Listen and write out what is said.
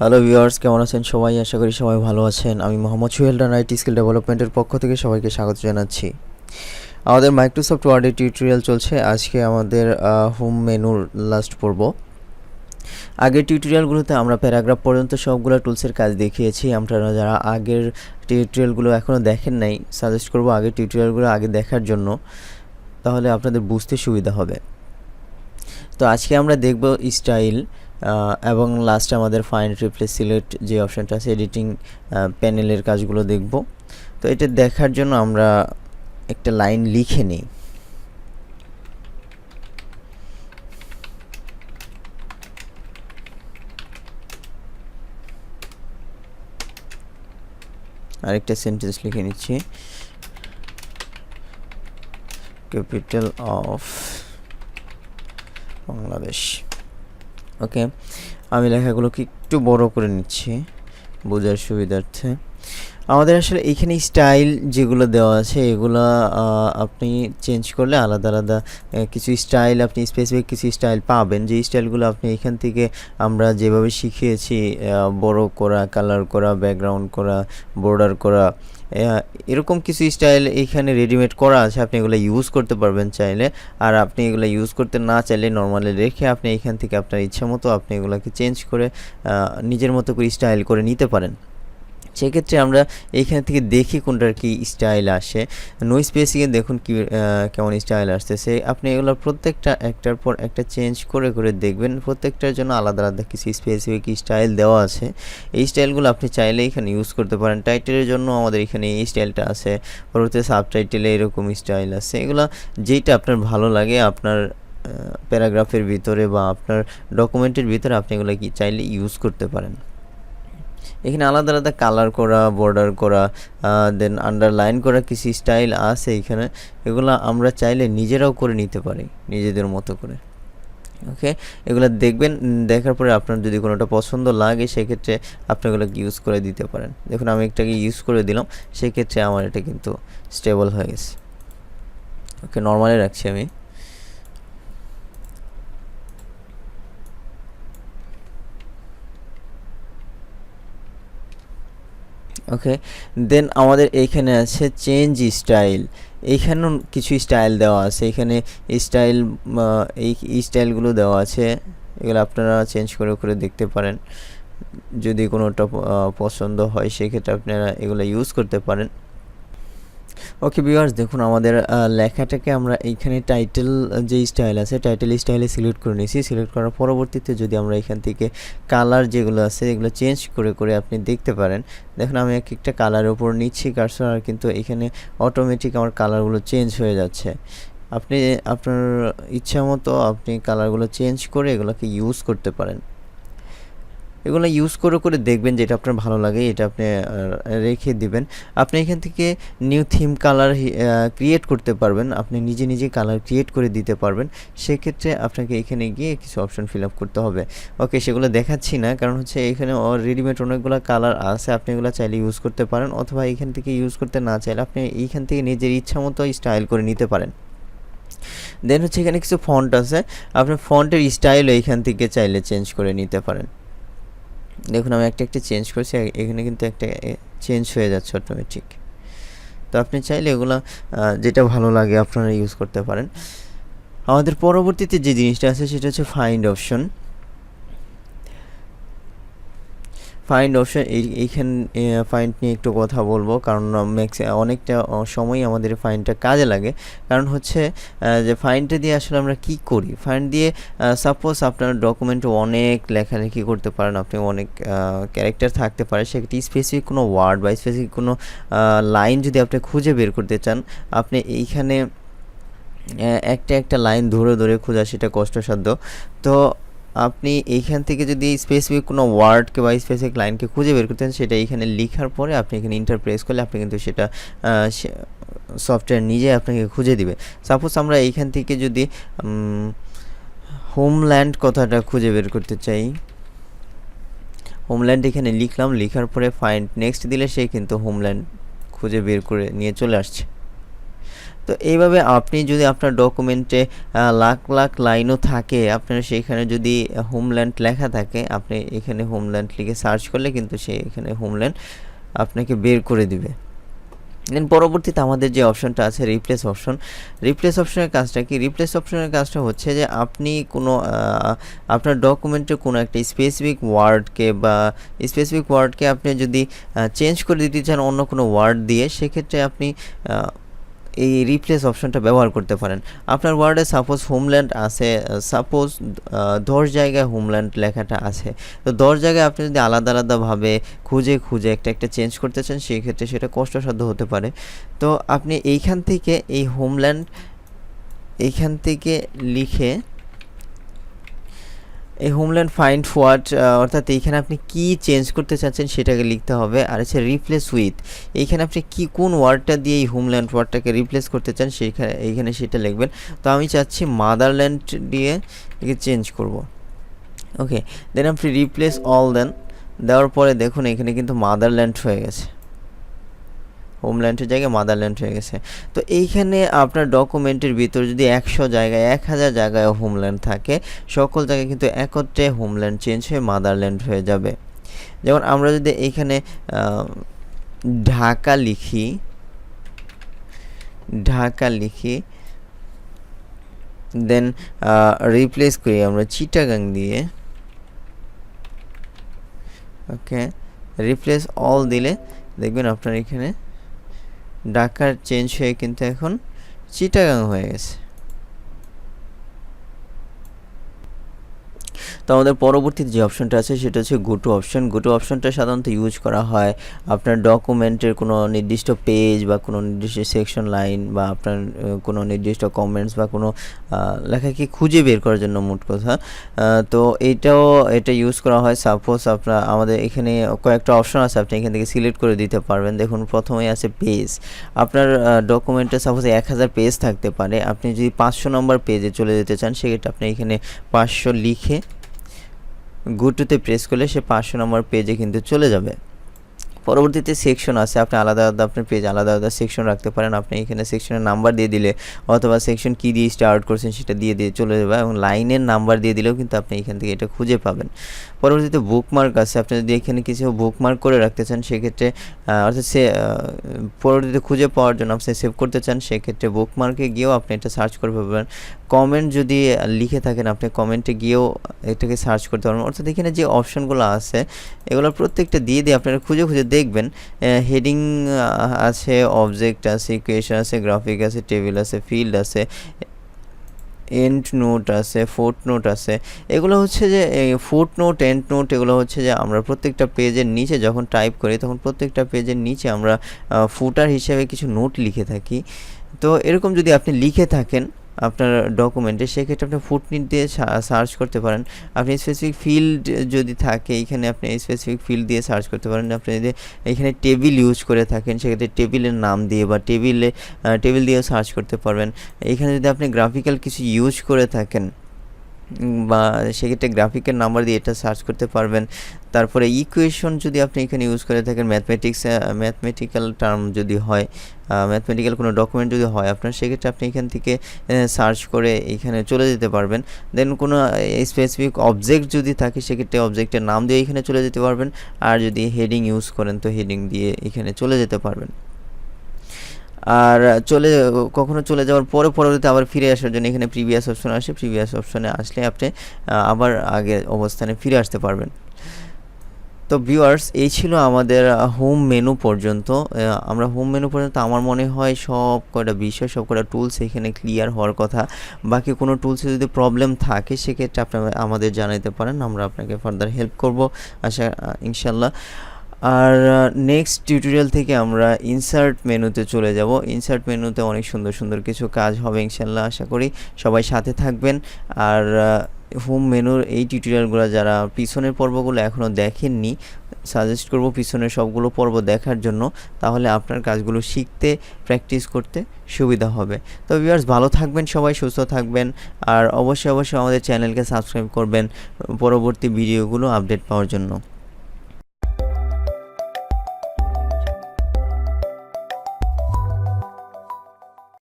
Hello viewers, কেমন আছেন সবাই? আশা করি সবাই ভালো আছেন। আমি মোহাম্মদ সোহেল রানা, আইটি স্কিল ডেভেলপমেন্টের পক্ষ থেকে সবাইকে স্বাগত জানাচ্ছি। আমাদের মাইক্রোসফট ওয়ার্ডের টিউটোরিয়াল চলছে। আজকে আমাদের হোম মেনুর লাস্ট পর্ব। আগের টিউটোরিয়ালগুলোতে আমরা প্যারাগ্রাফ পর্যন্ত সবগুলো টুলসের কাজ দেখিয়েছি। আপনারা যারা আগের টিউটোরিয়ালগুলো এখনও দেখেন নাই, সাজেস্ট করব আগের টিউটোরিয়ালগুলো আগে দেখার জন্য, তাহলে আপনাদের বুঝতে সুবিধা হবে। তো আজকে আমরা দেখব স্টাইল এবং লাস্টে আমাদের ফাইন্ড রিপ্লেস সিলেক্ট যে অপশানটা আছে, এডিটিং প্যানেলের কাজগুলো দেখব। তো এটা দেখার জন্য আমরা একটা লাইন লিখে নিই। আরেকটা সেন্টেন্স লিখে নিচ্ছি, ক্যাপিটাল অফ বাংলাদেশ। ওকে, আমি লেখাগুলোকে একটু বড় করে নিচ্ছি বোঝার সুবিধার্থে। আমাদের আসলে এইখানে স্টাইল যেগুলো দেওয়া আছে এগুলো আপনি চেঞ্জ করলে আলাদা আলাদা কিছু স্টাইল, আপনি স্পেসিফিক কিছু স্টাইল পাবেন, যে স্টাইলগুলো আপনি এখান থেকে আমরা যেভাবে শিখিয়েছি, বড় করা, কালার করা, ব্যাকগ্রাউন্ড করা, বর্ডার করা, এরকম কিছু স্টাইল এইখানে রেডিমেড করা আছে। আপনি এগুলো ইউজ করতে পারবেন চাইলে। আর আপনি এগুলো ইউজ করতে না চাইলে নর্মালি রেখে আপনি এখান থেকে আপনার ইচ্ছা মতো আপনি এগুলোকে চেঞ্জ করে নিজের মতো করে স্টাইল করে নিতে পারেন। সেক্ষেত্রে আমরা এইখান থেকে দেখি কোনটার কি স্টাইল আসে। নো স্পেসিংয়ে দেখুন কি কেমন স্টাইল আসতেছে। আপনি এগুলো প্রত্যেকটা একটার পর একটা চেঞ্জ করে করে দেখবেন, প্রত্যেকটার জন্য আলাদা আলাদা কিছু স্পেসিফিক স্টাইল দেওয়া আছে। এই স্টাইলগুলো আপনি চাইলে এখানে ইউজ করতে পারেন। টাইটেলের জন্য আমাদের এখানে এই স্টাইলটা আছে, পরবর্তী সাবটাইটেলে এরকম স্টাইল আছে। এগুলো যেইটা আপনার ভালো লাগে আপনার প্যারাগ্রাফের ভিতরে বা আপনার ডকুমেন্টের ভিতরে আপনি এগুলো কি চাইলে ইউজ করতে পারেন। এখানে আলাদা আলাদা কালার করা, বর্ডার করা, দেন আন্ডারলাইন করা কিছু স্টাইল আছে এখানে। এগুলো আমরা চাইলে নিজেরাও করে নিতে পারি নিজেদের মতো করে। ওকে, এগুলো দেখবেন, দেখার পরে আপনার যদি কোনোটা পছন্দ লাগে সেক্ষেত্রে আপনি এগুলোকে ইউজ করে দিতে পারেন। দেখুন আমি একটাকে ইউজ করে দিলাম, সেক্ষেত্রে আমার এটা কিন্তু স্টেবল হয়ে গেছে। ওকে, নর্মালি রাখছি আমি। ওকে, দেন আমাদের এইখানে আছে চেঞ্জ স্টাইল। এইখানেও কিছু স্টাইল দেওয়া আছে। এখানে স্টাইল, এই স্টাইলগুলো দেওয়া আছে, এগুলো আপনারা চেঞ্জ করে করে দেখতে পারেন। যদি কোনোটা পছন্দ হয় সেক্ষেত্রে আপনারা এগুলো ইউজ করতে পারেন। ওকে ভিউয়ার্স, দেখুন আমাদের লেখাটাকে আমরা এইখানে টাইটেল যে স্টাইল আছে টাইটেল স্টাইলে সিলেক্ট করে নিয়েছি। সিলেক্ট করার পরবর্তীতে যদি আমরা এখান থেকে কালার যেগুলো আছে এগুলো চেঞ্জ করে করে আপনি দেখতে পারেন। দেখুন আমি এক একটা কালারের উপর নিচ্ছি কার্সর, আর কিন্তু এখানে অটোমেটিক আমার কালারগুলো চেঞ্জ হয়ে যাচ্ছে। আপনি আপনার ইচ্ছা মতো আপনি কালারগুলো চেঞ্জ করে এগুলোকে ইউজ করতে পারেন। এগুলো ইউজ করে করে দেখবেন যেটা আপনার ভালো লাগে এটা আপনি রেখে দিবেন। আপনি এখান থেকে নিউ থিম কালার ক্রিয়েট করতে পারবেন, আপনি নিজে নিজে কালার ক্রিয়েট করে দিতে পারবেন। সেক্ষেত্রে আপনাকে এখানে গিয়ে কিছু অপশন ফিল আপ করতে হবে। ওকে, সেগুলো দেখাচ্ছি না, কারণ হচ্ছে এখানে রেডিমেড অনেকগুলো কালার আছে, আপনি এগুলো চাইলে ইউজ করতে পারেন, অথবা এখান থেকে ইউজ করতে না চাইলে আপনি এইখান থেকে নিজের ইচ্ছা মতো স্টাইল করে নিতে পারেন। দেন হচ্ছে এখানে কিছু ফন্ট আছে, আপনি ফন্টের স্টাইলও এখান থেকে চাইলে চেঞ্জ করে নিতে পারেন। দেখুন আমি একটা একটা চেঞ্জ করছি, এখানে কিন্তু একটা চেঞ্জ হয়ে যাচ্ছে অটোমেটিক। তো আপনি চাইলে এগুলো যেটা ভালো লাগে আপনারা ইউজ করতে পারেন। আমাদের পরবর্তীতে যে জিনিসটা আছে সেটা হচ্ছে ফাইন্ড অপশন। ফাইন্ড অপশন, এইখান ফাইন্ড নিয়ে একটু কথা বলবো, কারণ অনেকটা সময় আমাদের ফাইন্ডটা কাজে লাগে। কারণ হচ্ছে যে ফাইন্ডটা দিয়ে আসলে আমরা কি করি, ফাইন্ড দিয়ে সাপোজ আপনার ডকুমেন্টে অনেক লেখালেখি করতে পারেন, আপনি অনেক ক্যারেক্টার থাকতে পারে, সেক্ষেত্রে স্পেসিফিক কোনো ওয়ার্ড বা স্পেসিফিক কোনো লাইন যদি আপনি খুঁজে বের করতে চান, আপনি এইখানে একটা একটা লাইন ধরে ধরে খোঁজা সেটা কষ্টসাধ্য। তো আপনি এইখান থেকে যদি স্পেসিফিক কোনো ওয়ার্ডকে বা স্পেসিফিক লাইনকে খুঁজে বের করতেন, সেটা এইখানে লেখার পরে আপনি এখানে ইন্টার প্রেস করলে আপনি কিন্তু সেটা সফটওয়্যার নিজে আপনাকে খুঁজে দিবে। সাপোজ আমরা এইখান থেকে যদি হোমল্যান্ড কথাটা খুঁজে বের করতে চাই, হোমল্যান্ড এখানে লিখলাম, লেখার পরে ফাইন্ড নেক্সট দিলে সে কিন্তু হোমল্যান্ড খুঁজে বের করে নিয়ে চলে আসছে। তো এইভাবে আপনি যদি আপনার ডকুমেন্টে লাখ লাখ লাইনও থাকে, আপনার সেইখানে যদি হোমল্যান্ড লেখা থাকে, আপনি এখানে হোমল্যান্ড লিখে সার্চ করলে কিন্তু সে এখানে হোমল্যান্ড আপনাকে বের করে দিবে। দেন পরবর্তীতে আমাদের যে অপশনটা আছে রিপ্লেস অপশন। রিপ্লেস অপশনের কাজটা কি? রিপ্লেস অপশনের কাজটা হচ্ছে যে আপনি কোনো আপনার ডকুমেন্টে কোনো একটা স্পেসিফিক ওয়ার্ডকে আপনি যদি চেঞ্জ করে দিতে চান অন্য কোনো ওয়ার্ড দিয়ে, সেক্ষেত্রে আপনি এই রিপ্লেস অপশনটা ব্যবহার করতে পারেন। আপনার ওয়ার্ডে সাপোজ হোমল্যান্ড আছে, সাপোজ 10 জায়গায় হোমল্যান্ড লেখাটা আছে, তো 10 জায়গায় আপনি যদি আলাদা আলাদাভাবে খুঁজে একটা চেঞ্জ করতে চান, সেই ক্ষেত্রে সেটা কষ্টসাধ্য হতে পারে। তো আপনি এইখান থেকে এই হোমল্যান্ড এইখান থেকে লিখে এই হোমল্যান্ড ফাইন্ড হোয়াট, অর্থাৎ এইখানে আপনি কি চেঞ্জ করতে চাচ্ছেন সেটাকে লিখতে হবে। আর হচ্ছে রিপ্লেস উইথ, এইখানে আপনি কোন ওয়ার্ডটা দিয়ে এই হোমল্যান্ড ওয়ার্ডটাকে রিপ্লেস করতে চান এইখানে সেটা লিখবেন। তো আমি চাচ্ছি মাদারল্যান্ড দিয়ে একে চেঞ্জ করব। ওকে, দেন আপনি রিপ্লেস অল দেওয়ার পরে দেখুন এখানে কিন্তু মাদারল্যান্ড হয়ে গেছে, হোমল্যান্ডের জায়গায় মাদারল্যান্ড হয়ে গেছে। তো এইখানে আপনার ডকুমেন্টের ভিতর যদি 100 জায়গায় 1000 জায়গায় হোমল্যান্ড থাকে, সকল জায়গায় কিন্তু একত্রে হোমল্যান্ড চেঞ্জ হয়ে মাদারল্যান্ড হয়ে যাবে। যেমন আমরা যদি এইখানে ঢাকা লিখি দেন রিপ্লেস করি আমরা চিটাগাং দিয়ে। ওকে, রিপ্লেস অল দিলে দেখবেন আপনার এখানে ঢাকার চেঞ্জ হয়ে কিন্তু এখন চিটাগাং হয়ে গেছে। তো আমাদের পরবর্তীতে যে অপশনটা আছে সেটা হচ্ছে go to option. Go to অপশনটা সাধারণত ইউজ করা হয় আপনার ডকুমেন্টের কোনো নির্দিষ্ট পেজ বা কোনো নির্দিষ্ট সেকশন লাইন বা আপনার কোনো নির্দিষ্ট কমেন্টস বা কোনো লেখাকে খুঁজে বের করার জন্য, মোট কথা। তো এটা ইউজ করা হয়। সাপোজ আমাদের এখানে কয়েকটা অপশন আছে, আপনি এখান থেকে সিলেক্ট করে দিতে পারবেন। দেখুন প্রথমেই আছে পেজ। আপনার ডকুমেন্টে সাপোজ 1000 পেজ থাকতে পারে, আপনি যদি 500 নম্বর পেজে চলে যেতে চান, সেক্ষেত্রে আপনি এখানে 500 লিখে গো টুতে প্রেস করলে সে 500 নম্বর পেজে কিন্তু চলে যাবে। পরবর্তীতে সেকশন আছে, আপনি আলাদা আপনার পেজ আলাদা সেকশন রাখতে পারেন। আপনি এখানে সেকশনের নাম্বার দিয়ে দিলে অথবা সেকশন কি দিয়ে স্টার্ট করছেন সেটা দিয়ে চলে যাবে, এবং লাইনের নাম্বার দিয়ে দিলেও কিন্তু আপনি এখান থেকে এটা খুঁজে পাবেন। পরবর্তীতে বুকমার্ক আছে, আপনি যদি এখানে কিছু বুকমার্ক করে রাখতে চান, সেক্ষেত্রে অর্থাৎ পরবর্তীতে খুঁজে পাওয়ার জন্য আপনি সেভ করতে চান, সেক্ষেত্রে বুকমার্কে গিয়েও আপনি এটা সার্চ করে পাবেন। কমেন্ট যদি লিখে থাকেন, আপনি কমেন্টে গিয়েও এটাকে সার্চ করতে পারবেন। অর্থাৎ এখানে যে অপশনগুলো আছে এগুলো প্রত্যেকটা দিয়ে আপনারা খুঁজে দেখবেন। হেডিং আছে, অবজেক্ট আছে, ইকুয়েশন আছে, গ্রাফিক আছে, টেবিল আছে, ফিল্ড আছে, এন্ড নোট আছে, ফুট নোট আছে। এগুলো হচ্ছে যে ফুট নোট, এন্ড নোট, এগুলো হচ্ছে যে আমরা প্রত্যেকটা পেজের নিচে যখন টাইপ করি তখন প্রত্যেকটা পেজের নিচে আমরা ফুটার হিসেবে কিছু নোট লিখে থাকি। তো এরকম যদি আপনি লিখে থাকেন আপনার ডকুমেন্টে, সেক্ষেত্রে আপনি ফুটনোট দিয়ে সার্চ করতে পারেন। আপনি স্পেসিফিক ফিল্ড যদি থাকে, এখানে আপনি স্পেসিফিক ফিল্ড দিয়ে সার্চ করতে পারেন। আপনি যদি এখানে টেবিল ইউজ করে থাকেন, সেক্ষেত্রে টেবিলের নাম দিয়ে বা টেবিল দিয়েও সার্চ করতে পারবেন। এখানে যদি আপনি গ্রাফিক্যাল কিছু ইউজ করে থাকেন বা সেক্ষেত্রে গ্রাফিকের নাম্বার দিয়ে এটা সার্চ করতে পারবেন। তারপরে ইকুয়েশন যদি আপনি এখানে ইউজ করে থাকেন, ম্যাথমেটিক্যাল টার্ম যদি হয়, ম্যাথমেটিক্যাল কোনো ডকুমেন্ট যদি হয় আপনার, সেক্ষেত্রে আপনি এখান থেকে সার্চ করে এখানে চলে যেতে পারবেন। দেন কোনো স্পেসিফিক অবজেক্ট যদি থাকে, সেক্ষেত্রে অবজেক্টের নাম দিয়ে এখানে চলে যেতে পারবেন। আর যদি হেডিং ইউজ করেন তো হেডিং দিয়ে এখানে চলে যেতে পারবেন। আর কখনো চলে যাওয়ার পরবর্তীতে আবার ফিরে আসার জন্য এখানে প্রিভিয়াস অপশন আসে, প্রিভিয়াস অপশনে আসলে আপনি আবার আগের অবস্থানে ফিরে আসতে পারবেন। তো ভিউয়ার্স, এই ছিল আমাদের হোম মেনু পর্যন্ত। আমার মনে হয় সব কয়টা বিষয়, সব কয়টা টুলস এখানে ক্লিয়ার হওয়ার কথা। বাকি কোনো টুলসে যদি প্রবলেম থাকে, সেক্ষেত্রে আপনি আমাদের জানাতে পারেন, আমরা আপনাকে ফার্দার হেল্প করব ইনশাল্লাহ। আর নেক্সট টিউটোরিয়াল থেকে আমরা ইনসার্ট মেনুতে চলে যাব। ইনসার্ট মেনুতে অনেক সুন্দর কিছু কাজ হবে ইনশাল্লাহ, আশা করি সবাই সাথে থাকবেন। আর হোম মেনুর এই টিউটোরিয়ালগুলো যারা পিছনের পর্বগুলো এখনও দেখেননি, সাজেস্ট করব পিছনের সবগুলো পর্ব দেখার জন্য, তাহলে আপনার কাজগুলো শিখতে প্র্যাকটিস করতে সুবিধা হবে। তো ভিউয়ার্স, ভালো থাকবেন সবাই, সুস্থ থাকবেন, আর অবশ্যই আমাদের চ্যানেলকে সাবস্ক্রাইব করবেন পরবর্তী ভিডিওগুলো আপডেট পাওয়ার জন্য।